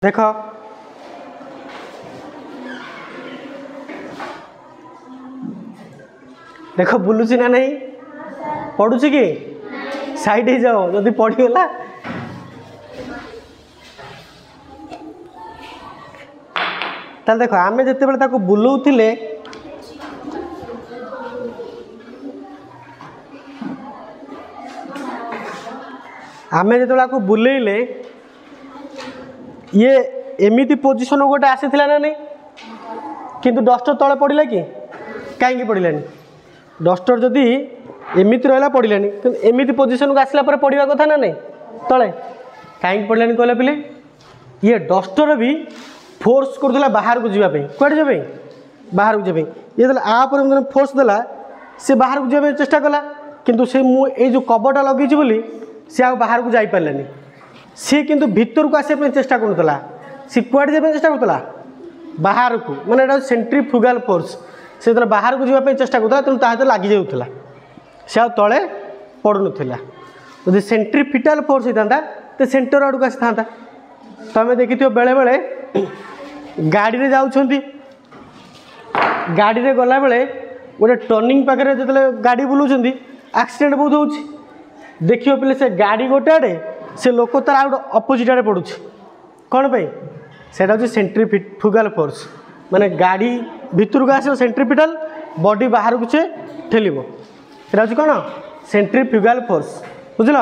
देख देख बुलूची ना नहीं पड़ुच कि साइड हो जाओ जदि पड़गला ताल देख आम जिते बुलाऊले आम जो बुलेले ये एमती पोजिशन गोटे आसीला ना नहीं किंतु डस्टर तले पड़ा कि कहीं पड़ानी डस्टर जदि एमती रहा पड़ानी कि एमती पोजिशन को आसला पड़ा कथा ना नहीं तले कहीं पड़ानी कहला पिले ये डस्टर भी फोर्स करूला बाहर को जावाई कड़े जाए बाहर को जाए ये आपर फोर्स देला सी बाहर को जावाई चेष्टा कला किंतु से मुझे जो कवरटा लगे बोली सी आ बाहर को जापारानी सी किंतु भीतर को आसापी चेष्टा करूला सी कड़े जावाई चेष्टा करूला बाहर को माने एटा सेंट्रीफ्यूगल फोर्स से बाहर को जावाई चेष्टा करूला तेणु ता लगी जाऊला से आ तले पड़ू ना सेंट्रीफिटाल फोर्स होता तो सेंटर आड़ को आसी था तुम देखिथ बेले बेले गाड़ी रे जाउछंती गाड़ी रे गला बेले गोटे टर्निंग पाखे जो गाड़ी बुलाऊँ एक्सीडेंट बहुत होची देखियो पे से गाड़ी गोटे आड़े से लोक तार आ गोटे अपोजिट आड़े पड़ुछ कौन पे सेटा हूँ सेंट्रीफ्यूगल फोर्स माने गाड़ी भितर को आस सेंट्रीफिटाल बॉडी बाहर को से ठेलिबो सेटा हूँ कौन सेंट्रीफ्यूगल फोर्स बुझल।